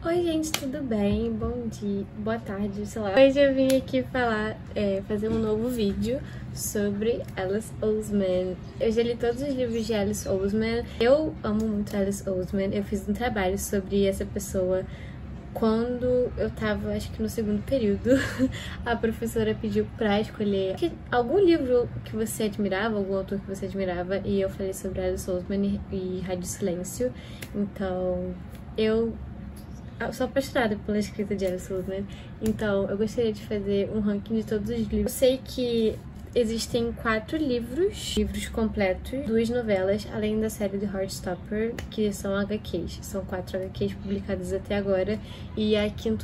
Oi gente, tudo bem? Bom dia, boa tarde, sei lá. Hoje eu vim aqui falar, fazer um novo vídeo sobre Alice Oseman. Eu já li todos os livros de Alice Oseman. Eu amo muito Alice Oseman. Eu fiz um trabalho sobre essa pessoa quando eu tava, acho que no segundo período. A professora pediu pra escolher algum livro que você admirava, algum autor que você admirava, e eu falei sobre Alice Oseman e Rádio Silêncio. Então, eu sou apaixonada pela escrita de Alice Oseman, então eu gostaria de fazer um ranking de todos os livros. Eu sei que existem 4 livros completos, 2 novelas, além da série de Heartstopper, que são HQs. São 4 HQs publicadas até agora, e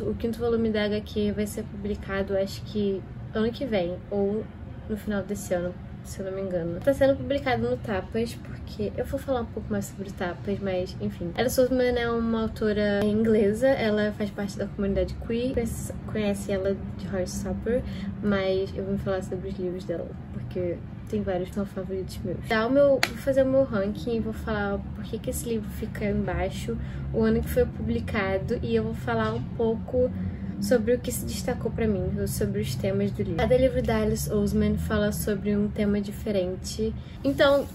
o quinto volume da HQ vai ser publicado, acho que ano que vem, ou no final desse ano, se eu não me engano. Tá sendo publicado no Tapas, porque eu vou falar um pouco mais sobre Tapas, mas enfim. Alice Oseman é uma autora inglesa, ela faz parte da comunidade queer, conhece ela de Heartstopper, mas eu vou falar sobre os livros dela, porque tem vários que são favoritos meus. Vou fazer o meu ranking e vou falar por que esse livro fica embaixo, o ano que foi publicado, e eu vou falar um pouco sobre o que se destacou pra mim, sobre os temas do livro. Cada livro da Alice Oseman fala sobre um tema diferente. Então,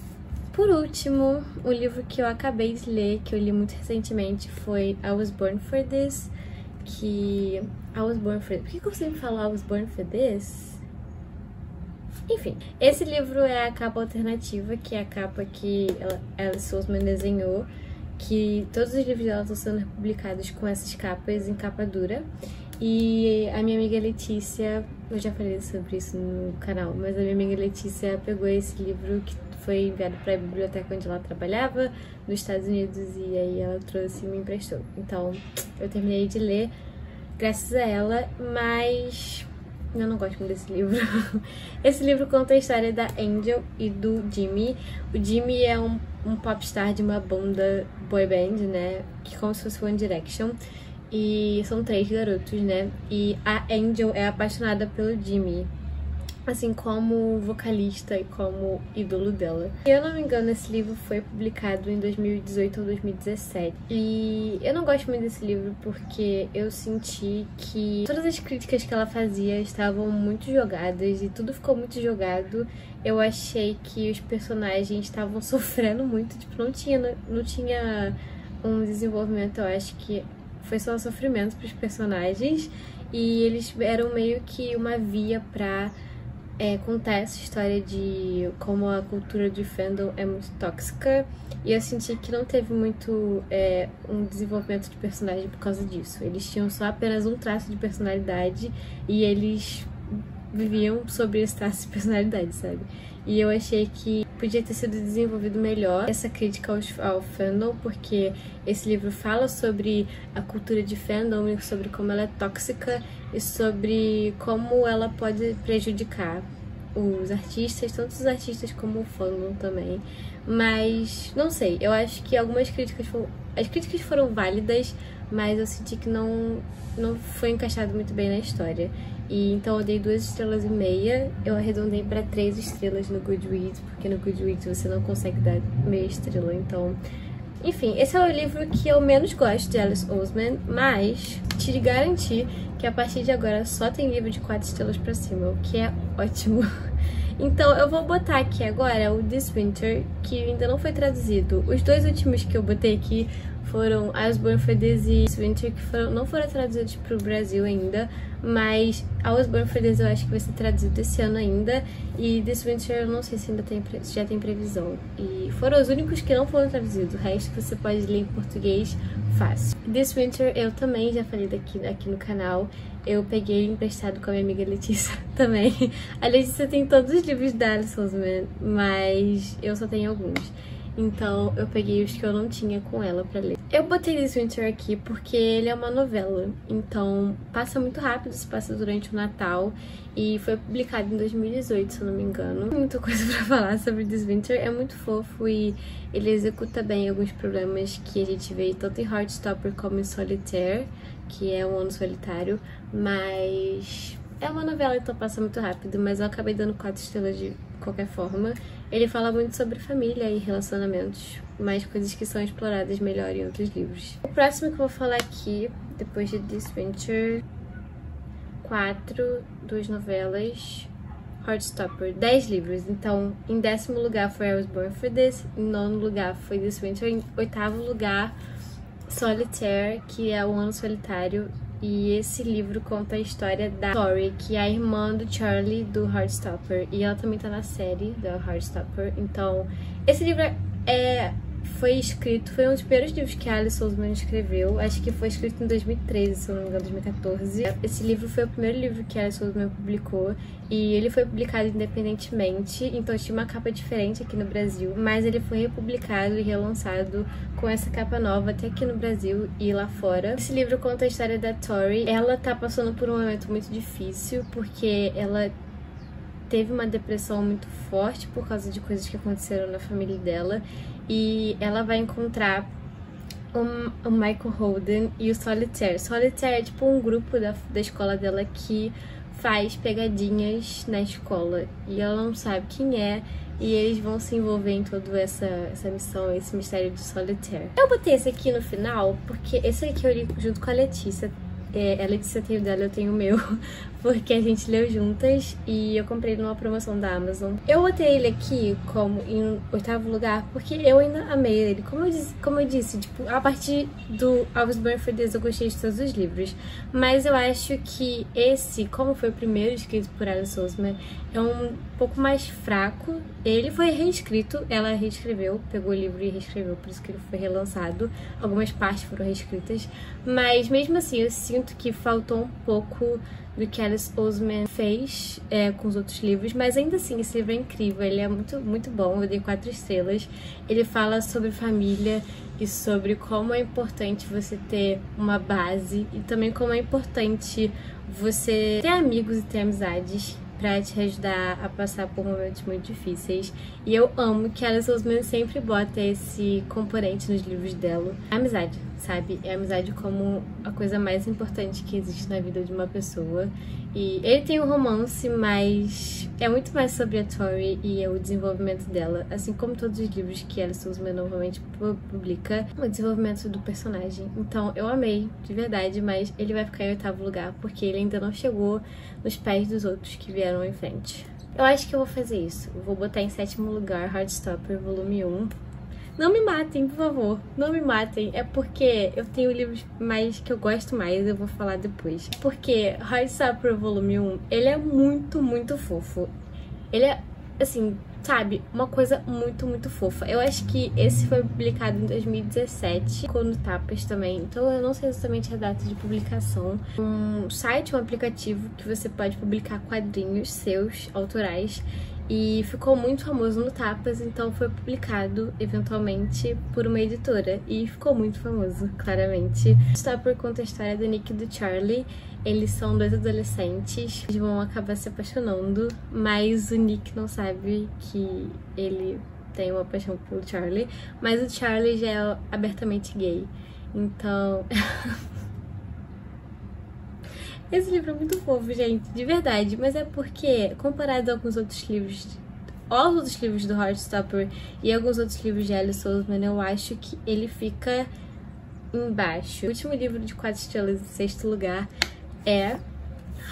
por último, o livro que eu acabei de ler, que eu li muito recentemente, foi I Was Born For This, Por que eu sempre falo I Was Born For This? Enfim, esse livro é a capa alternativa, que é a capa que Alice Oseman desenhou, que todos os livros dela estão sendo publicados com essas capas em capa dura. E a minha amiga Letícia, eu já falei sobre isso no canal, mas a minha amiga Letícia pegou esse livro que foi enviado para a biblioteca onde ela trabalhava, nos Estados Unidos, e aí ela trouxe e me emprestou. Então, eu terminei de ler graças a ela, mas eu não gosto muito desse livro. Esse livro conta a história da Angel e do Jimmy. O Jimmy é um popstar de uma banda boy band, né, que é como se fosse One Direction. E são 3 garotos, né? E a Angel é apaixonada pelo Jimmy, assim como vocalista e como ídolo dela. Se eu não me engano, esse livro foi publicado em 2018 ou 2017. E eu não gosto muito desse livro porque eu senti que todas as críticas que ela fazia estavam muito jogadas e tudo ficou muito jogado. Eu achei que os personagens estavam sofrendo muito, tipo, não tinha um desenvolvimento. Eu acho que foi só sofrimento pros personagens, e eles eram meio que uma via pra contar essa história de como a cultura de fandom é muito tóxica, e eu senti que não teve muito um desenvolvimento de personagem por causa disso. Eles tinham só apenas um traço de personalidade, e eles viviam sobre esse traço de personalidade, sabe? E eu achei que podia ter sido desenvolvido melhor essa crítica ao fandom, porque esse livro fala sobre a cultura de fandom e sobre como ela é tóxica e sobre como ela pode prejudicar os artistas, tanto os artistas como o fandom também. Mas, não sei, eu acho que algumas críticas as críticas foram válidas, mas eu senti que não foi encaixado muito bem na história. E então eu dei 2,5 estrelas. Eu arredondei para 3 estrelas no Goodreads, porque no Goodreads você não consegue dar meia estrela. Então, enfim, esse é o livro que eu menos gosto de Alice Oseman, mas te garantir que a partir de agora só tem livro de 4 estrelas pra cima, o que é ótimo. Então eu vou botar aqui agora o This Winter, que ainda não foi traduzido. Os 2 últimos que eu botei aqui foram I Was Born For This e This Winter, que não foram traduzidos pro Brasil ainda, mas I Was Born For This eu acho que vai ser traduzido esse ano ainda, e This Winter eu não sei se ainda já tem previsão. E foram os únicos que não foram traduzidos, o resto você pode ler em português fácil. This Winter eu também já falei aqui no canal, eu peguei emprestado com a minha amiga Letícia também. A Letícia tem todos os livros da Alice Oseman, mas eu só tenho alguns. Então eu peguei os que eu não tinha com ela pra ler. Eu botei This Winter aqui porque ele é uma novela, então passa muito rápido, se passa durante o Natal, e foi publicado em 2018, se eu não me engano. Muita coisa pra falar sobre This Winter, é muito fofo e ele executa bem alguns problemas que a gente vê tanto em Heartstopper como em Solitaire, que é um ano solitário, mas é uma novela, então passa muito rápido. Mas eu acabei dando 4 qualquer forma. Ele fala muito sobre família e relacionamentos, mais coisas que são exploradas melhor em outros livros. O próximo que eu vou falar aqui, depois de This Winter, 4, 2 novelas, Heartstopper, 10 livros. Então, em 10º lugar foi I Was Born For This, em 9º lugar foi This Winter, em 8º lugar Solitaire, que é O Ano Solitário. E esse livro conta a história da Tori, que é a irmã do Charlie do Heartstopper. E ela também tá na série da Heartstopper. Então, esse livro foi um dos primeiros livros que a Alice Oseman escreveu. Acho que foi escrito em 2013, se eu não me engano, 2014. Esse livro foi o primeiro livro que a Alice Oseman publicou. E ele foi publicado independentemente, então tinha uma capa diferente aqui no Brasil. Mas ele foi republicado e relançado com essa capa nova até aqui no Brasil e lá fora. Esse livro conta a história da Tori. Ela tá passando por um momento muito difícil, porque ela teve uma depressão muito forte por causa de coisas que aconteceram na família dela. E ela vai encontrar o Michael Holden e o Solitaire. Solitaire é tipo um grupo da escola dela que faz pegadinhas na escola. E ela não sabe quem é. E eles vão se envolver em toda essa missão, esse mistério de Solitaire. Eu botei esse aqui no final porque esse aqui eu li junto com a Letícia. A Letícia tem o dela, eu tenho o meu, porque a gente leu juntas e eu comprei numa promoção da Amazon. Eu botei ele aqui como em 8º lugar porque eu ainda amei ele. Como eu disse, tipo, a partir do I Was Born For This eu gostei de todos os livros, mas eu acho que esse, como foi o primeiro escrito por Alice Oseman, é um pouco mais fraco. Ele foi reescrito, ela reescreveu, pegou o livro e reescreveu, por isso que ele foi relançado. Algumas partes foram reescritas, mas mesmo assim eu sinto que faltou um pouco do que Alice Oseman fez com os outros livros, mas ainda assim esse livro é incrível, ele é muito, muito bom, eu dei 4 estrelas. Ele fala sobre família e sobre como é importante você ter uma base e também como é importante você ter amigos e ter amizades pra te ajudar a passar por momentos muito difíceis. E eu amo que a Alice Oseman sempre bota esse componente nos livros dela. A amizade, sabe? É a amizade como a coisa mais importante que existe na vida de uma pessoa. E ele tem um romance, mas é muito mais sobre a Tori e o desenvolvimento dela, assim como todos os livros que a Alice Oseman normalmente publica, o desenvolvimento do personagem. Então eu amei, de verdade, mas ele vai ficar em 8º lugar porque ele ainda não chegou nos pés dos outros que vieram em frente. Eu acho que eu vou fazer isso. Eu vou botar em 7º lugar Heartstopper, volume 1. Não me matem, por favor. Não me matem. É porque eu tenho livros mais que eu gosto mais, eu vou falar depois. Porque Heartstopper volume 1, ele é muito, muito fofo. Ele é, assim, sabe, uma coisa muito, muito fofa. Eu acho que esse foi publicado em 2017, ficou no Tapas também, então eu não sei exatamente a data de publicação. Um site, um aplicativo que você pode publicar quadrinhos seus, autorais, e ficou muito famoso no Tapas, então foi publicado eventualmente por uma editora e ficou muito famoso, claramente. Stopper conta a história do Nick e do Charlie. Eles são 2 adolescentes, eles vão acabar se apaixonando, mas o Nick não sabe que ele tem uma paixão pelo Charlie, mas o Charlie já é abertamente gay, então... Esse livro é muito fofo, gente, de verdade, mas é porque, comparado a alguns outros livros, aos outros livros do Heartstopper e alguns outros livros de Alice Oseman, eu acho que ele fica embaixo. O último livro de 4 estrelas em 6º lugar é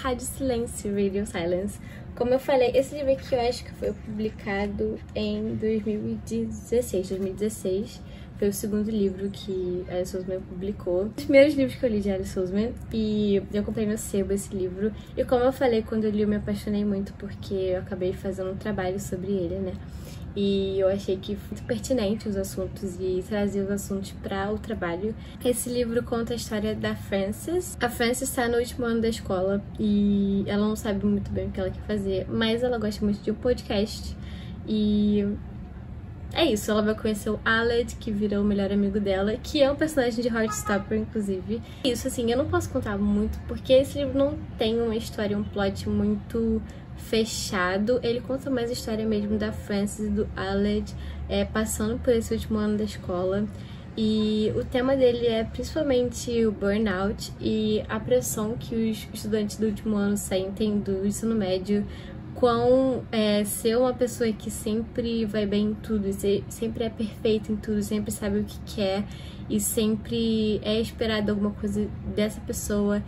Rádio Silêncio, Radio Silence. Como eu falei, esse livro aqui eu acho que foi publicado em 2016. Foi o 2º livro que Alice Oseman publicou. Os primeiros livros que eu li de Alice Oseman, e eu comprei no sebo esse livro. E como eu falei, quando eu li eu me apaixonei muito porque eu acabei fazendo um trabalho sobre ele, né? E eu achei que foi muito pertinente os assuntos e trazer os assuntos para o trabalho. Esse livro conta a história da Frances. A Frances está no último ano da escola e ela não sabe muito bem o que ela quer fazer, mas ela gosta muito de um podcast. E é isso, ela vai conhecer o Aled, que virou o melhor amigo dela, que é um personagem de Heartstopper, inclusive. Isso, assim, eu não posso contar muito, porque esse livro não tem uma história, um plot muito fechado. Ele conta mais a história mesmo da Frances e do Aled, passando por esse último ano da escola. E o tema dele é principalmente o burnout e a pressão que os estudantes do último ano sentem do ensino médio quão ser uma pessoa que sempre vai bem em tudo, sempre é perfeita em tudo, sempre sabe o que quer e sempre é esperado alguma coisa dessa pessoa,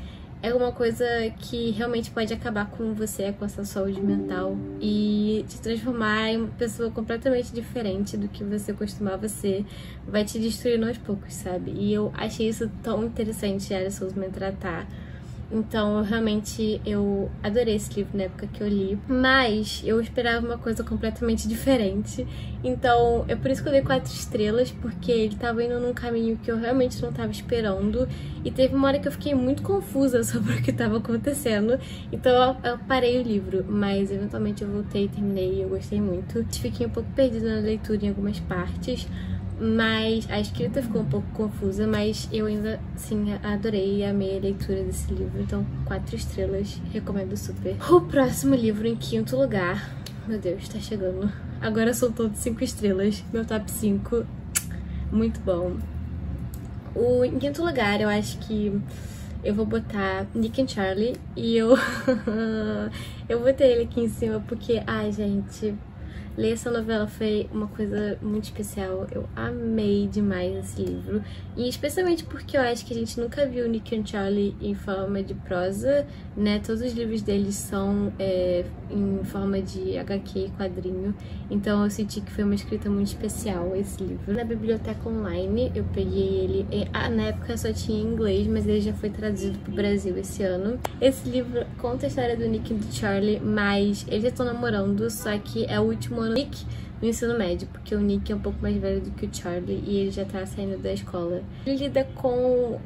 é uma coisa que realmente pode acabar com você, com a sua saúde mental e te transformar em uma pessoa completamente diferente do que você costumava ser, vai te destruindo aos poucos, sabe? E eu achei isso tão interessante a Alice Oseman tratar. Então, eu adorei esse livro na época que eu li, mas eu esperava uma coisa completamente diferente. Então, é por isso que eu dei 4 estrelas, porque ele tava indo num caminho que eu realmente não tava esperando. E teve uma hora que eu fiquei muito confusa sobre o que tava acontecendo. Então, eu parei o livro, mas eventualmente eu voltei e terminei e eu gostei muito. Fiquei um pouco perdida na leitura em algumas partes, mas a escrita ficou um pouco confusa, mas eu ainda, sim, adorei e amei a leitura desse livro, então 4 estrelas, recomendo super. O próximo livro, em 5º lugar, meu Deus, tá chegando, agora são todos 5 estrelas, meu top 5, muito bom. Em 5º lugar, eu acho que eu vou botar Nick and Charlie, e eu botei ele aqui em cima porque, ai gente, ler essa novela foi uma coisa muito especial, eu amei demais esse livro, e especialmente porque eu acho que a gente nunca viu Nick and Charlie em forma de prosa, né, todos os livros deles são em forma de HQ e quadrinho, então eu senti que foi uma escrita muito especial esse livro. Na biblioteca online eu peguei ele, na época só tinha em inglês, mas ele já foi traduzido pro Brasil esse ano. Esse livro conta a história do Nick e do Charlie, mas eles já estão namorando, só que é o último ano do Nick no ensino médio, porque o Nick é um pouco mais velho do que o Charlie e ele já tá saindo da escola. Ele lida com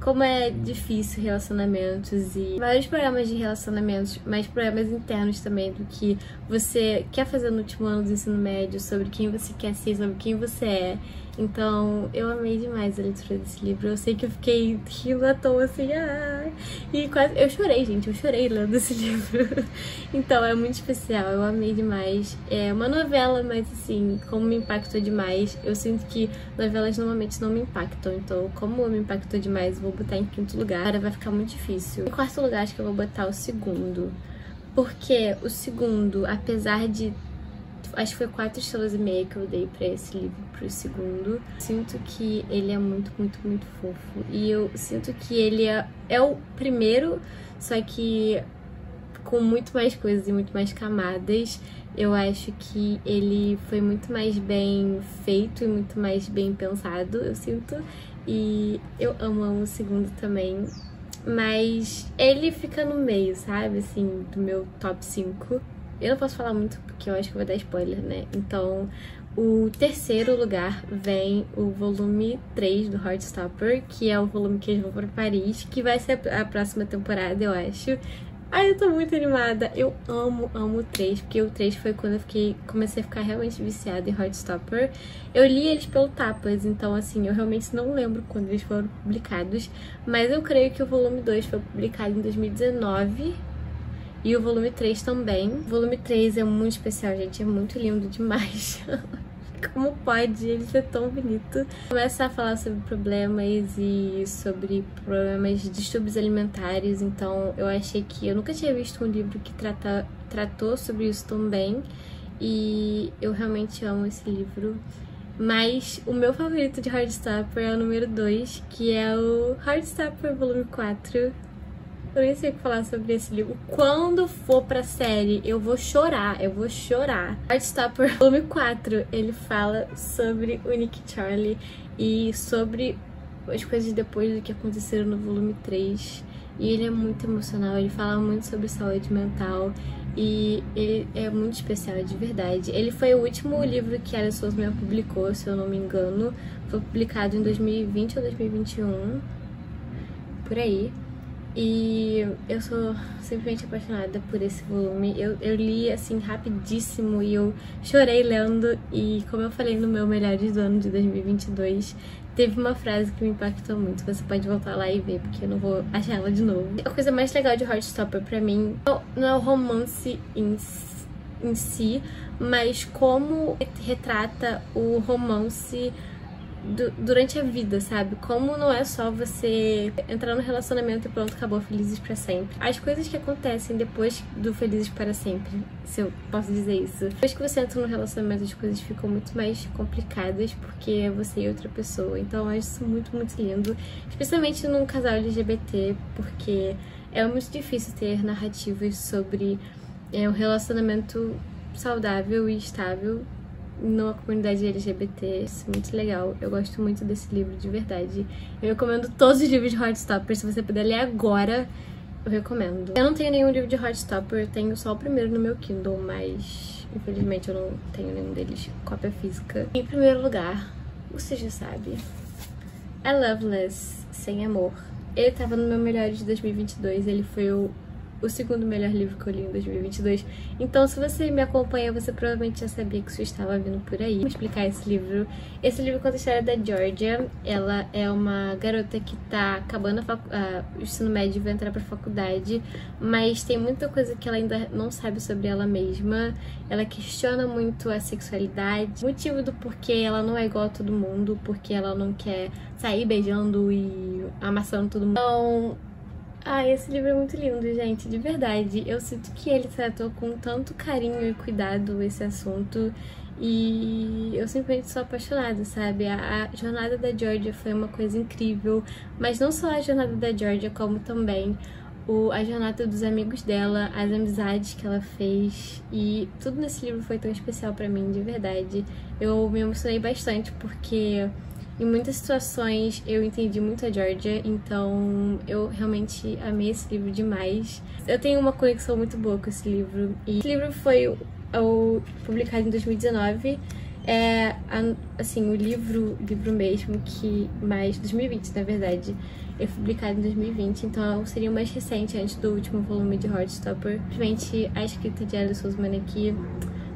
como é difícil relacionamentos e vários problemas de relacionamentos, mas problemas internos também, do que você quer fazer no último ano do ensino médio, sobre quem você quer ser, sobre quem você é. Então, eu amei demais a leitura desse livro. Eu sei que eu fiquei rindo à toa, assim, e quase... Eu chorei, gente, eu chorei lendo esse livro. Então, é muito especial, eu amei demais. É uma novela, mas assim, como me impactou demais, eu sinto que novelas normalmente não me impactam. Então, como me impactou demais, eu vou botar em 5º lugar. Agora vai ficar muito difícil. Em 4º lugar, acho que eu vou botar o segundo. Porque o segundo, apesar de... Acho que foi 4,5 estrelas que eu dei pra esse livro, pro segundo. Sinto que ele é muito, muito, muito fofo. E eu sinto que ele é o primeiro, só que com muito mais coisas e muito mais camadas. Eu acho que ele foi muito mais bem feito e muito mais bem pensado, eu sinto. E eu amo o segundo também. Mas ele fica no meio, sabe? Assim, do meu top 5. Eu não posso falar muito porque eu acho que vou dar spoiler, né? Então, o 3º lugar vem o volume 3 do Heartstopper, que é o volume que eles vão pra Paris, que vai ser a próxima temporada, eu acho. Ai, eu tô muito animada. Eu amo o 3, porque o 3 foi quando eu comecei a ficar realmente viciada em Heartstopper. Eu li eles pelo Tapas, então assim, eu realmente não lembro quando eles foram publicados, mas eu creio que o volume 2 foi publicado em 2019. E o volume 3 também. O volume 3 é muito especial, gente. É muito lindo demais. Como pode ele ser tão bonito? Começa a falar sobre problemas e sobre problemas de distúrbios alimentares. Então eu achei que... Eu nunca tinha visto um livro que tratou sobre isso tão bem. E eu realmente amo esse livro. Mas o meu favorito de Heartstopper é o número 2, que é o Heartstopper volume 4. Eu nem sei o que falar sobre esse livro. Quando for pra série, eu vou chorar, Heartstopper volume 4, ele fala sobre o Nick e Charlie e sobre as coisas depois do que aconteceram no volume 3. E ele é muito emocional, ele fala muito sobre saúde mental e ele é muito especial, de verdade. Ele foi o último livro que a Alice Oseman publicou, se eu não me engano. Foi publicado em 2020 ou 2021, por aí. E eu sou simplesmente apaixonada por esse volume. Eu li assim rapidíssimo e eu chorei lendo. E como eu falei no meu Melhores do Ano de 2022, teve uma frase que me impactou muito. Você pode voltar lá e ver, porque eu não vou achar ela de novo. A coisa mais legal de Heartstopper pra mim não é o romance em si, mas como retrata o romance durante a vida, sabe? Como não é só você entrar no relacionamento e pronto, acabou, felizes pra sempre. As coisas que acontecem depois do felizes para sempre, se eu posso dizer isso. Depois que você entra no relacionamento, as coisas ficam muito mais complicadas, porque é você e outra pessoa. Então eu acho isso muito, muito lindo. Especialmente num casal LGBT, porque é muito difícil ter narrativas sobre um relacionamento saudável e estável numa comunidade LGBT. Isso é muito legal. Eu gosto muito desse livro, de verdade. Eu recomendo todos os livros de Heartstopper. Se você puder ler agora, eu recomendo. Eu não tenho nenhum livro de Heartstopper, eu tenho só o primeiro no meu Kindle, mas infelizmente eu não tenho nenhum deles cópia física. Em primeiro lugar, você já sabe, é Loveless, Sem Amor. Ele tava no meu melhor de 2022, ele foi o segundo melhor livro que eu li em 2022. Então, se você me acompanha, você provavelmente já sabia que isso estava vindo por aí. Vou explicar esse livro. Esse livro conta a história da Georgia. Ela é uma garota que tá acabando o ensino médio e vai entrar pra faculdade, mas tem muita coisa que ela ainda não sabe sobre ela mesma. Ela questiona muito a sexualidade, o motivo do porquê ela não é igual a todo mundo, porque ela não quer sair beijando e amassando todo mundo. Então, esse livro é muito lindo, gente, de verdade. Eu sinto que ele tratou com tanto carinho e cuidado esse assunto e eu simplesmente sou apaixonada, sabe? A jornada da Georgia foi uma coisa incrível, mas não só a jornada da Georgia, como também a jornada dos amigos dela, as amizades que ela fez, e tudo nesse livro foi tão especial pra mim, de verdade. Eu me emocionei bastante porque em muitas situações eu entendi muito a Georgia, então eu realmente amei esse livro demais. Eu tenho uma conexão muito boa com esse livro. E esse livro foi publicado em 2019. Assim, o livro mesmo que mais... 2020, na verdade. É publicado em 2020, então seria o mais recente antes do último volume de Heartstopper. Simplesmente a escrita de Alice Oseman aqui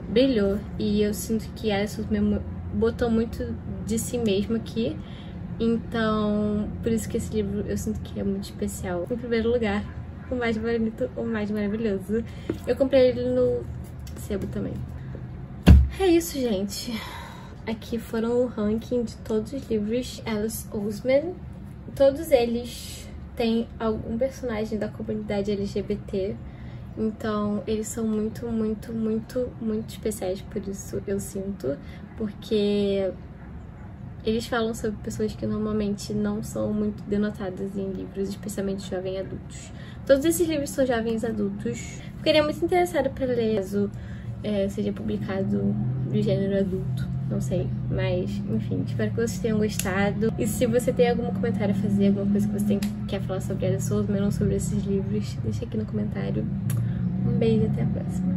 brilhou, e eu sinto que Alice Oseman botou muito de si mesmo aqui, então por isso que esse livro eu sinto que é muito especial. Em primeiro lugar, o mais bonito, o mais maravilhoso. Eu comprei ele no sebo também. É isso, gente. Aqui foram o ranking de todos os livros Alice Oseman. Todos eles têm algum personagem da comunidade LGBT. Então, eles são muito, muito, muito, muito especiais, por isso eu sinto, porque eles falam sobre pessoas que normalmente não são muito denotadas em livros, especialmente jovens adultos. Todos esses livros são jovens adultos. Ficaria muito interessada para ler caso seja publicado do gênero adulto, não sei, mas enfim, espero que vocês tenham gostado. E se você tem algum comentário a fazer, alguma coisa que você quer falar sobre Alice Oseman ou sobre esses livros, deixa aqui no comentário. Um beijo e até a próxima.